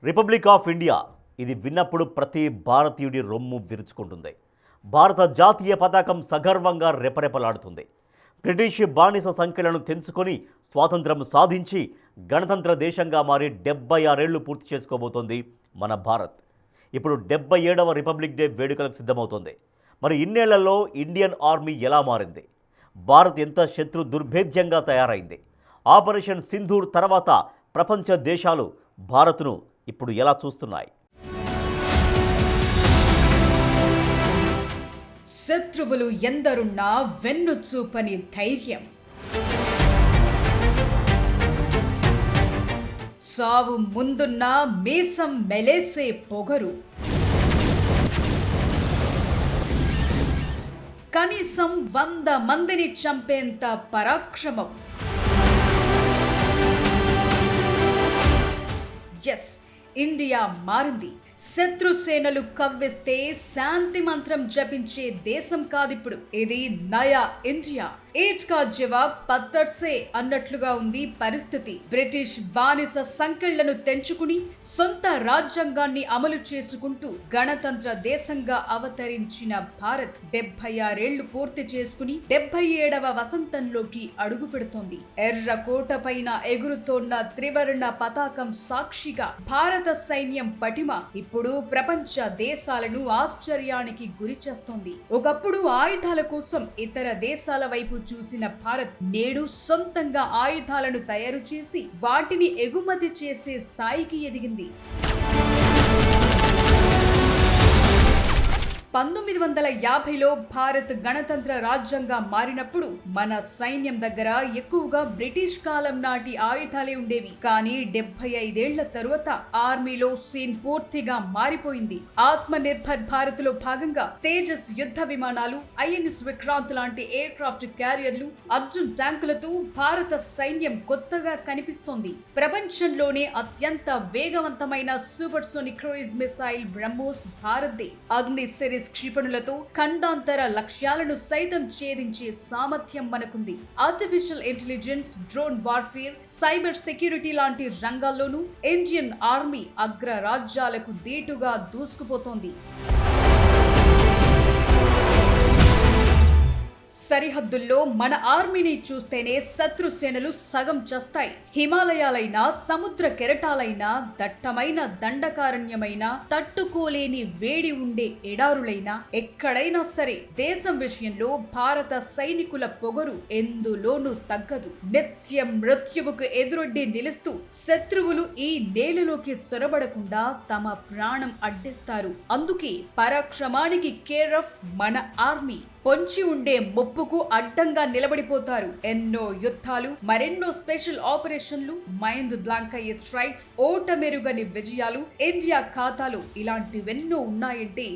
Republic of India ఇది విన్నప్పుడు ప్రతి భారతీయుడి రొమ్ము విరుచుకుంటుంది. భారత జాతీయ పతాకం సగర్వంగా రెపరెపలాడుతుంది. బ్రిటిష్ బానిస సంఖ్యలను తెంచుకొని స్వాతంత్రం సాధించి గణతంత్ర దేశంగా మారి 76 ఏళ్లు పూర్తి చేసుకోబోతోంది మన భారత్. ఇప్పుడు 77వ రిపబ్లిక్ డే వేడుకలకు సిద్ధమవుతోంది. మరి ఇన్నేళ్లలో ఇండియన్ ఆర్మీ ఎలా మారింది? భారత్ ఎంత శత్రు దుర్భేద్యంగా తయారైంది? ఆపరేషన్ సింధూర్ తర్వాత ప్రపంచ దేశాలు భారత్ను ఇప్పుడు ఎలా చూస్తున్నాయి? శత్రువులు ఎందరున్నా వెన్ను చూపని ధైర్యం, సావు ముందున్న మీసం మెలేసే పొగరు, కనీసం 100 మందిని చంపేంత పరాక్రమం. ఎస్, ఇండియా మారింది. శత్రు సేనలు కవ్విస్తే శాంతి మంత్రం జపించే దేశం కాదిప్పుడు. ఇది నయా ఇండియా. ఈట్ కా జవాబ్ పత్తర్ సే అన్నట్లుగా ఉంది పరిస్థితి. బ్రిటిష్ బానిస సంకెళ్లను తెంచుకుని సొంత రాజ్యాంగాన్ని అమలు చేసుకుంటూ గణతంత్ర దేశంగా అవతరించిన భారత్ 76 ఏళ్లు పూర్తి చేసుకుని 77వ వసంతంలోకి అడుగు పెడుతోంది. ఎర్రకోట పైన ఎగురుతోన్న త్రివర్ణ పతాకం సాక్షిగా భారత సైన్యం పటిమ ఇప్పుడు ప్రపంచ దేశాలను ఆశ్చర్యానికి గురి చేస్తోంది. ఒకప్పుడు ఆయుధాల కోసం ఇతర దేశాల వైపు చూసిన భారత్ నేడు సొంతంగా ఆయుధాలను తయారు చేసి వాటిని ఎగుమతి చేసే స్థాయికి ఎదిగింది. 1950లో భారత్ గణతంత్ర రాజ్యంగా మారినప్పుడు మన సైన్యం దగ్గర ఎక్కువగా బ్రిటిష్ కాలం నాటి ఆయుధాలే ఉండేవి. కానీ 75 ఏళ్ల తరువాత ఆర్మీలో సీన్ పూర్తిగా మారిపోయింది. ఆత్మ నిర్భర్ భారత్ లో భాగంగా తేజస్ యుద్ధ విమానాలు, ఐఎన్ఎస్ విక్రాంత్ లాంటి ఎయిర్ క్రాఫ్ట్ క్యారియర్లు, అర్జున్ ట్యాంకులతో భారత సైన్యం కొత్తగా కనిపిస్తోంది. ప్రపంచంలోనే అత్యంత వేగవంతమైన సూపర్సోనిక్ క్రూయిజ్ మిసైల్ బ్రహ్మోస్ భారత్దే. అగ్ని సిరీస్ క్షిపణులతో ఖండాంతర లక్ష్యాలను సైతం ఛేదించే సామర్థ్యం మనకుంది. Artificial intelligence, drone warfare, cyber security లాంటి రంగాల్లోనూ ఇండియన్ ఆర్మీ అగ్ర రాజ్యాలకు దీటుగా దూసుకుపోతోంది. సరిహద్దుల్లో మన ఆర్మీని చూస్తేనే శత్రు సేనలు సగం చస్తాయి. హిమాలయాలైనా, సముద్ర కెరటాలైనా, దట్టమైన దండకారణ్యమైన, తట్టుకోలేని వేడి ఉండే ఎడారులైనా, ఎక్కడైనా సరే దేశం విషయంలో భారత సైనికుల పొగరు ఎందులోనూ తగ్గదు. నిత్యం మృత్యువుకు ఎదురొడ్డి నిలుస్తూ శత్రువులు ఈ నేలలోకి చొరబడకుండా తమ ప్రాణం అడ్డిస్తారు. అందుకే పరాక్రమానికి కేర్ ఆఫ్ మన ఆర్మీ. పొంచి ఉండే ముప్పుకు అడ్డంగా నిలబడిపోతారు. ఎన్నో యుద్ధాలు, మరెన్నో స్పెషల్ ఆపరేషన్లు, మైండ్ బ్లాంక్ అయ్యే స్ట్రైక్స్, ఓటమెరుగని విజయాలు ఇండియా ఖాతాలో ఇలాంటివెన్నో ఉన్నాయంటే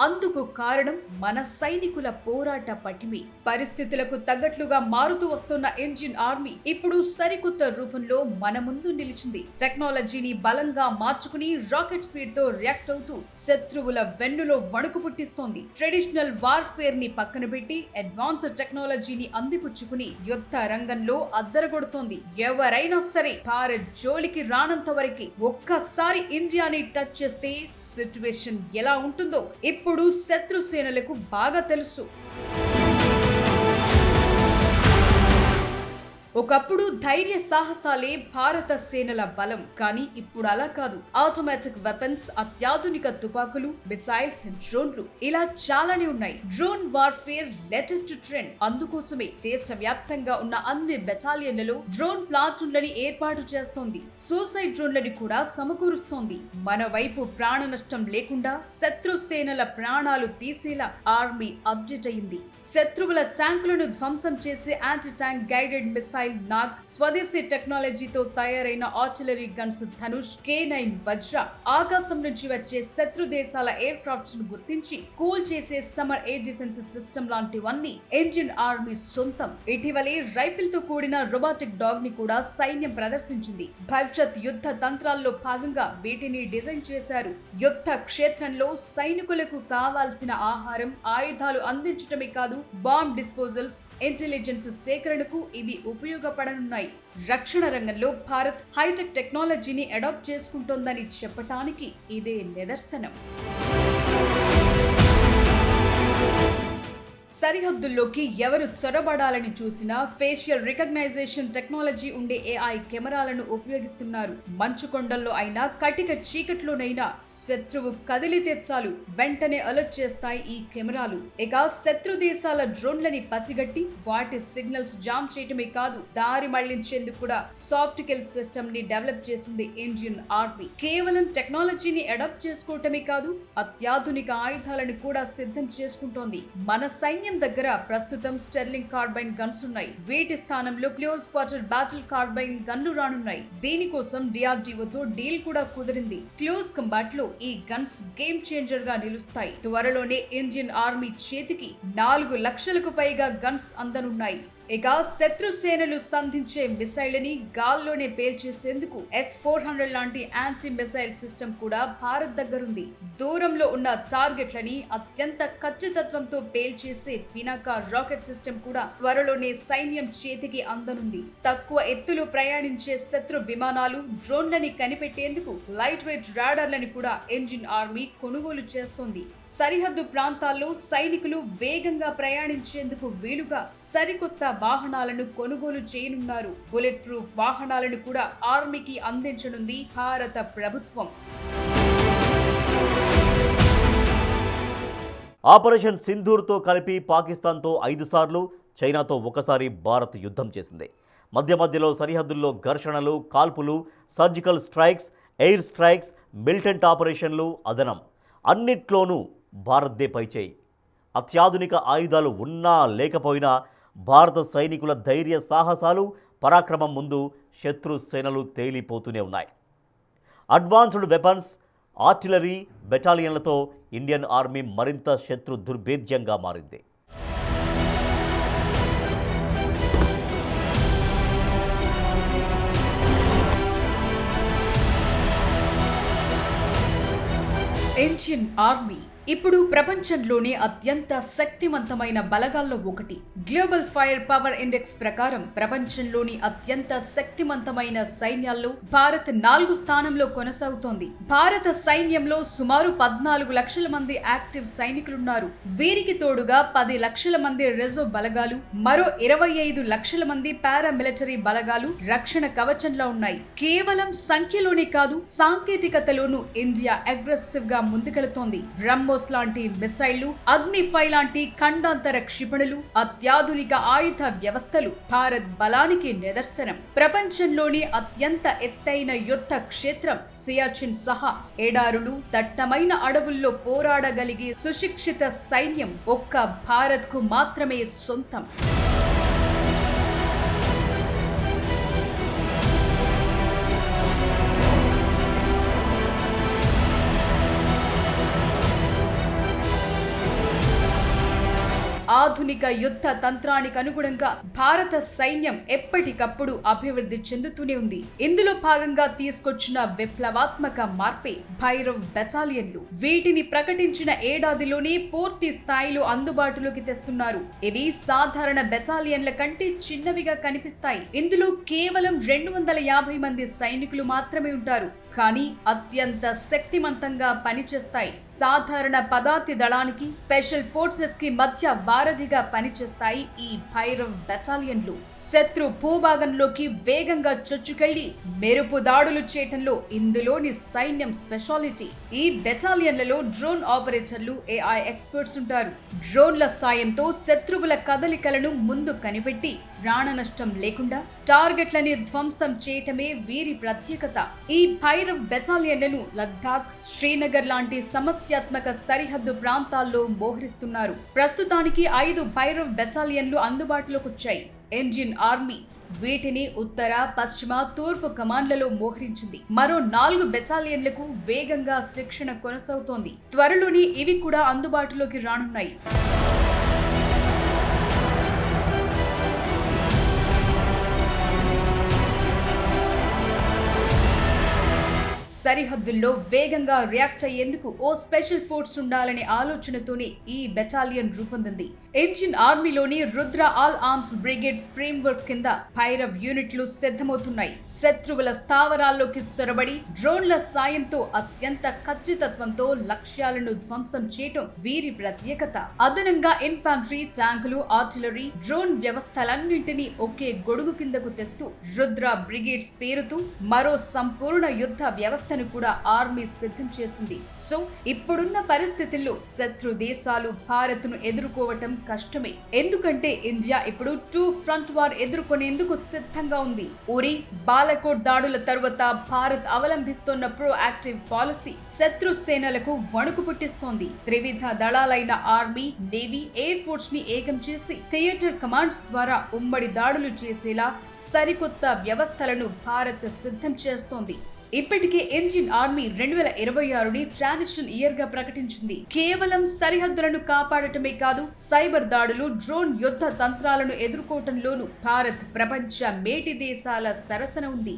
అందుకు కారణం మన సైనికుల పోరాట పటిమి. పరిస్థితులకు తగ్గట్లుగా మారుతూ వస్తున్న ఇండియన్ ఆర్మీ ఇప్పుడు సరికొత్త రూపంలో మన ముందు నిలిచింది. టెక్నాలజీని బలంగా మార్చుకుని రాకెట్ స్పీడ్ తో రియాక్ట్ అవుతూ శత్రువుల వెన్నులో వణుకు పుట్టిస్తోంది. ట్రెడిషనల్ వార్ఫేర్ ని పక్కన పెట్టి అడ్వాన్స్డ్ టెక్నాలజీని అందిపుచ్చుకుని యుద్ధ రంగంలో అద్దరగొడుతోంది. ఎవరైనా సరే భారత్ జోలికి రానంత వరకు ఒక్కసారి ఇండియాని టచ్ చేస్తే సిచ్యువేషన్ ఎలా ఉంటుందో ఇప్పుడు శత్రు సేనలకు బాగా తెలుసు. ఒకప్పుడు ధైర్య సాహసాలే భారత సేనల బలం. కానీ ఇప్పుడు అలా కాదు. ఆటోమేటిక్ వెపన్స్, అత్యాధునిక తుపాకులు, మిసైల్స్, డ్రోన్లు ఇలా చాలానే ఉన్నాయి. Drone warfare latest trend. అందుకోసమే దేశవ్యాప్తంగా ఉన్న అన్ని బెటాలియన్లలో డ్రోన్ ప్లాటూన్లని ఏర్పాటు చేస్తోంది. సూసైడ్ డ్రోన్లని కూడా సమకూరుస్తోంది. మన వైపు ప్రాణ నష్టం లేకుండా శత్రు సేనల ప్రాణాలు తీసేలా ఆర్మీ అప్డేట్ అయింది. శత్రువుల ట్యాంకులను ధ్వంసం చేసే anti tank guided missile Nag, స్వదేశీ టెక్నాలజీతో తయారైన ఆర్టిలరీ గన్స్ ధనుష్, K9 వజ్ర, ఆకాశం నుంచి వచ్చే శత్రు దేశాల ఎయిర్ క్రాఫ్ట్స్ ను గుర్తించి కూల్ చేసే సమ్మర్ ఎయిర్ డిఫెన్స్ సిస్టమ్ లాంటివన్నీ ఇండియన్ ఆర్మీ సొంతం. ఇటీవలే రైఫిల్ తో కూడిన రోబోటిక్ డాగ్ ని కూడా సైన్యం ప్రదర్శించింది. భవిష్యత్ యుద్ధ తంత్రాల్లో భాగంగా వీటిని డిజైన్ చేశారు. యుద్ధ క్షేత్రంలో సైనికులకు కావాల్సిన ఆహారం, ఆయుధాలు అందించడమే కాదు, బాంబ్ డిస్పోజల్స్, ఇంటెలిజెన్స్ సేకరణకు ఇవి ఉపయోగ ఉపయోగపడనున్నాయి. రక్షణ రంగంలో భారత్ హైటెక్ టెక్నాలజీని అడాప్ట్ చేసుకుంటోందని చెప్పటానికి ఇదే నిదర్శనం. సరిహద్దుల్లోకి ఎవరు చొరబడాలని చూసినా ఫేషియల్ రికగ్నైజేషన్ టెక్నాలజీ ఉండే AI కెమెరాలను ఉపయోగిస్తున్నారు. మంచు కొండల్లో అయినా కటిక చీకట్లోనైనా శత్రువు కదిలితే చాలు వెంటనే అలర్ట్ చేస్తాయి ఈ కెమెరాలు. ఇక శత్రు దేశాల డ్రోన్లని పసిగట్టి వాటి సిగ్నల్స్ జామ్ చేయటమే కాదు, దారి మళ్లించేందుకు కూడా సాఫ్ట్ కిల్ సిస్టమ్ ని డెవలప్ చేసింది ఇండియన్ ఆర్మీ. కేవలం టెక్నాలజీని అడాప్ట్ చేసుకోవటమే కాదు, అత్యాధునిక ఆయుధాలను కూడా సిద్ధం చేసుకుంటోంది. మన సైన్యం దగ్గర ప్రస్తుతం స్టెర్లింగ్ కార్బైన్ గన్స్ ఉన్నాయి. వీటి స్థానంలో క్లోజ్ క్వార్టర్ బ్యాటిల్ కార్బైన్ గన్లు రానున్నాయి. దీనికోసం DRDOతో డీల్ కూడా కుదిరింది. క్లోజ్ కంబాట్ లో ఈ గన్స్ గేమ్ చేంజర్ గా నిలుస్తాయి. త్వరలోనే ఇండియన్ ఆర్మీ చేతికి 4 లక్షలకు పైగా గన్స్ అందనున్నాయి. ఇక శత్రు సేనలు సంధించే మిసైల్ని గాల్లోనే పేల్చేసేందుకు S-400 లాంటి యాంటీ మిసైల్ సిస్టమ్ కూడా భారత్ దగ్గరుంది. దూరంలో ఉన్న టార్గెట్లని అత్యంత ఖచ్చితత్వంతో పేల్చేసే పినాకా రాకెట్ సిస్టమ్ కూడా త్వరలోనే సైన్యం చేతికి అందనుంది. తక్కువ ఎత్తులో ప్రయాణించే శత్రు విమానాలు, డ్రోన్లని కనిపెట్టేందుకు లైట్ వెయిట్ రాడార్లని కూడా ఇండియన్ ఆర్మీ కొనుగోలు చేస్తోంది. సరిహద్దు ప్రాంతాల్లో సైనికులు వేగంగా ప్రయాణించేందుకు వీలుగా సరికొత్త వాహనాలను కొనుగోలు చేయనున్నారు. బుల్లెట్ ప్రూఫ్ వాహనాలను కూడా ఆర్మీకి అందించనుంది భారత ప్రభుత్వం. ఆపరేషన్ సింధూర్తో కలిపి పాకిస్తాన్తో 5 సార్లు, చైనాతో ఒకసారి భారత్ యుద్ధం చేసింది. మధ్యలో సరిహద్దుల్లో ఘర్షణలు, కాల్పులు, surgical strikes, air strikes, militant ఆపరేషన్లు అదనం. అన్నిట్లోనూ భారత్దే పైచేయి. అత్యాధునిక ఆయుధాలు ఉన్నా లేకపోయినా భారత సైనికుల ధైర్య సాహసాలు, పరాక్రమం ముందు శత్రు సేనలు తేలిపోతూనే ఉన్నాయి. అడ్వాన్స్డ్ వెపన్స్, ఆర్టిలరీ బెటాలియన్లతో ఇండియన్ ఆర్మీ మరింత శత్రు దుర్భేద్యంగా మారింది. ఇండియన్ ఆర్మీ ఇప్పుడు ప్రపంచంలోనే అత్యంత శక్తివంతమైన బలగాల్లో ఒకటి. గ్లోబల్ ఫైర్ పవర్ ఇండెక్స్ ప్రకారం ప్రపంచంలోని అత్యంత శక్తివంతమైన సైన్యాల్లో భారత్ 4 స్థానంలో కొనసాగుతోంది. భారత సైన్యంలో సుమారు 14 లక్షల మంది యాక్టివ్ సైనికులున్నారు. వీరికి తోడుగా 10 లక్షల మంది రిజర్వ్ బలగాలు, మరో 25 లక్షల మంది పారామిలిటరీ బలగాలు రక్షణ కవచంలో ఉన్నాయి. కేవలం సంఖ్యలోనే కాదు, సాంకేతికతలోనూ ఇండియా అగ్రెసివ్ గా ముందుకెళుతోంది. బ్రహ్మోస్ లాంటి మిసైళ్లు, అగ్నిఫై లాంటి ఖండాంతర క్షిపణులు, అత్యాధునిక ఆయుధ వ్యవస్థలు భారత్ బలానికి నిదర్శనం. ప్రపంచంలోని అత్యంత ఎత్తైన యుద్ధ క్షేత్రం సియాచిన్ సహా ఎడారులు, దట్టమైన అడవుల్లో పోరాడగలిగే సుశిక్షిత సైన్యం ఒక్క భారత్ కు మాత్రమే సొంతం. ఆధునిక యుద్ధ తంత్రానికి అనుగుణంగా భారత సైన్యం ఎప్పటికప్పుడు అభివృద్ధి చెందుతూనే ఉంది. ఇందులో భాగంగా తీసుకొచ్చిన విప్లవాత్మక మార్పే భైరవ్ బెటాలియన్లు. వీటిని ప్రకటించిన ఏడాదిలోనే పూర్తి స్థాయిలో అందుబాటులోకి తెస్తున్నారు. ఇవి సాధారణ బెటాలియన్ల కంటే చిన్నవిగా కనిపిస్తాయి. ఇందులో కేవలం 250 మంది సైనికులు మాత్రమే ఉంటారు, కానీ అత్యంత శక్తివంతంగా పనిచేస్తాయి. సాధారణ పదాతి దళానికి, స్పెషల్ ఫోర్సెస్ కి మధ్య వారధిగా పనిచేస్తాయి ఈ భైరవ్ బెటాలియన్లు. శత్రు భూభాగంలోకి వేగంగా చొచ్చుకెళ్లి మెరుపు దాడులు చేయటంలో ఇందులోని సైన్యం స్పెషాలిటీ. ఈ బెటాలియన్లలో డ్రోన్ ఆపరేటర్లు, AI ఎక్స్పర్ట్స్ ఉంటారు. డ్రోన్ల సాయంతో శత్రువుల కదలికలను ముందు కనిపెట్టి ప్రాణ నష్టం లేకుండా టార్గెట్లని ధ్వంసం చేయటమే వీరి ప్రత్యేకత. ఈ భైరవ్ బెటాలియన్లను లద్దాఖ్, శ్రీనగర్ లాంటి సమస్యాత్మక సరిహద్దు ప్రాంతాల్లో మోహరిస్తున్నారు. ప్రస్తుతానికి 5 భైరవ్ బెటాలియన్లు అందుబాటులోకి వచ్చాయి. ఇండియన్ ఆర్మీ వీటిని ఉత్తర, పశ్చిమ, తూర్పు కమాండ్లలో మోహరించింది. మరో 4 బెటాలియన్లకు వేగంగా శిక్షణ కొనసాగుతోంది. త్వరలోనే ఇవి కూడా అందుబాటులోకి రానున్నాయి. సరిహద్దుల్లో వేగంగా రియాక్ట్ అయ్యేందుకు ఓ స్పెషల్ ఫోర్స్ ఉండాలనే ఆలోచనతోనే ఈ బెటాలియన్ రూపొందింది. ఇండియన్ ఆర్మీలోని Rudra all arms brigade framework కింద భైరవ్ యూనిట్లు సిద్ధమవుతున్నాయి. శత్రువుల స్థావరాల్లోకి చొరబడి డ్రోన్ల సాయంతో అత్యంత ఖచ్చితత్వంతో లక్ష్యాలను ధ్వంసం చేయటం వీరి ప్రత్యేకత. అదనంగా ఇన్ఫాంట్రీ, ట్యాంకులు, ఆర్టిలరీ, డ్రోన్ వ్యవస్థలన్నింటినీ ఒకే గొడుగు కిందకు తెస్తూ రుద్ర బ్రిగేడ్స్ పేరుతో మరో సంపూర్ణ యుద్ధ వ్యవస్థను కూడా ఆర్మీ సిద్ధం చేసింది. సో ఇప్పుడున్న పరిస్థితుల్లో శత్రు దేశాలు భారత్ను ఎదుర్కోవటం కష్టమే. ఎందుకంటే ఇండియా ఇప్పుడు 2 ఫ్రంట్ వార్ ఎదుర్కొనేందుకు సిద్ధంగా ఉంది. ఉరి, బాలకోట్ దాడుల తరువాత భారత్ అవలంబిస్తున్న ప్రోయాక్టివ్ పాలసీ శత్రు సేనలకు వణుకు పుట్టిస్తోంది. త్రివిధ దళాలైన ఆర్మీ, నేవీ, ఎయిర్ ఫోర్స్ ని ఏకం చేసి థియేటర్ కమాండ్స్ ద్వారా ఉమ్మడి దాడులు చేసేలా సరికొత్త వ్యవస్థలను భారత్ సిద్ధం చేస్తోంది. ఇప్పటికే ఇండియన్ ఆర్మీ 2026ని ట్రాన్సిషన్ ఇయర్ గా ప్రకటించింది. కేవలం సరిహద్దులను కాపాడటమే కాదు, సైబర్ దాడులు, డ్రోన్ యుద్ధ తంత్రాలను ఎదుర్కోవటంలోనూ భారత్ ప్రపంచ మేటి దేశాల సరసన ఉంది.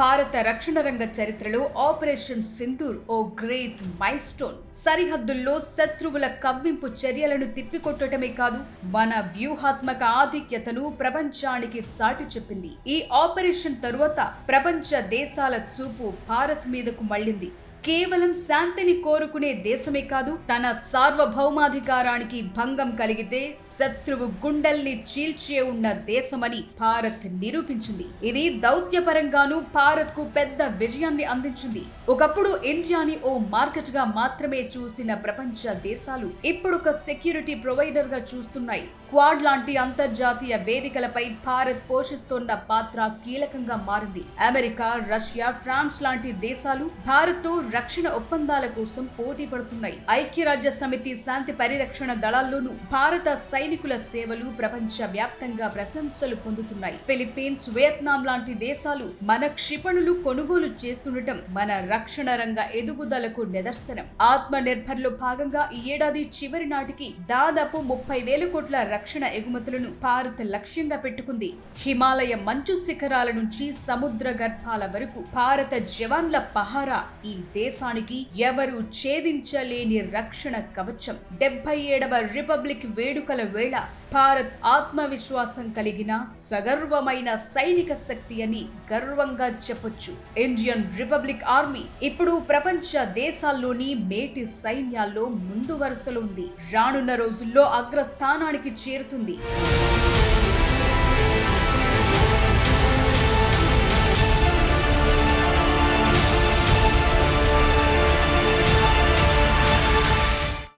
భారత రక్షణ రంగ చరిత్రలో ఆపరేషన్ సింధూర్ ఓ గ్రేట్ మైల్ స్టోన్. సరిహద్దుల్లో శత్రువుల కవ్వింపు చర్యలను తిప్పికొట్టడమే కాదు, మన వ్యూహాత్మక ఆధిక్యతను ప్రపంచానికి చాటి చెప్పింది. ఈ ఆపరేషన్ తరువాత ప్రపంచ దేశాల చూపు భారత్ మీదకు మళ్లింది. కేవలం శాంతిని కోరుకునే దేశమే కాదు, తన సార్వభౌమాధికారానికి భంగం కలిగితే శత్రువు గుండెల్ని చీల్చే ఉన్న దేశమని భారత్ నిరూపించింది. ఇది దౌత్యపరంగానూ భారత్ కు పెద్ద విజయాన్ని అందించింది. ఒకప్పుడు ఇండియాని ఓ మార్కెట్ గా మాత్రమే చూసిన ప్రపంచ దేశాలు ఇప్పుడు ఒక సెక్యూరిటీ ప్రొవైడర్ గా చూస్తున్నాయి. క్వాడ్ లాంటి అంతర్జాతీయ వేదికలపై భారత్ పోషిస్తోన్న పాత్ర కీలకంగా మారింది. అమెరికా, రష్యా, ఫ్రాన్స్ లాంటి దేశాలు భారత్ తో రక్షణ ఒప్పందాల కోసం పోటీ పడుతున్నాయి. ఐక్యరాజ్య సమితి శాంతి పరిరక్షణ దళాల్లోనూ భారత సైనికుల సేవలు ప్రపంచ వ్యాప్తంగా ప్రశంసలు పొందుతున్నాయి. ఫిలిప్పీన్స్, వియత్నాం లాంటి దేశాలు మన క్షిపణులు కొనుగోలు చేస్తుండటం మన రక్షణ రంగ ఎదుగుదలకు నిదర్శనం. ఆత్మ నిర్భర్ లో భాగంగా ఈ ఏడాది చివరి నాటికి దాదాపు 30,000 కోట్ల రక్షణ ఎగుమతులను భారత్ లక్ష్యంగా పెట్టుకుంది. హిమాలయ మంచు శిఖరాల నుంచి సముద్ర గర్భాల వరకు భారత జవాన్ల పహారా ఈ దేశానికి ఎవరు ఛేదించలేని రక్షణ కవచం. 77వ రిపబ్లిక్ వేడుకల వేళ భారత్ ఆత్మవిశ్వాసం కలిగిన సగర్వమైన సైనిక శక్తి అని గర్వంగా చెప్పొచ్చు. ఇండియన్ రిపబ్లిక్ ఆర్మీ ఇప్పుడు ప్రపంచ దేశాల్లోని మేటి సైన్యాల్లో ముందు వరుసలో ఉంది. రానున్న రోజుల్లో అగ్రస్థానానికి చేరుతుంది.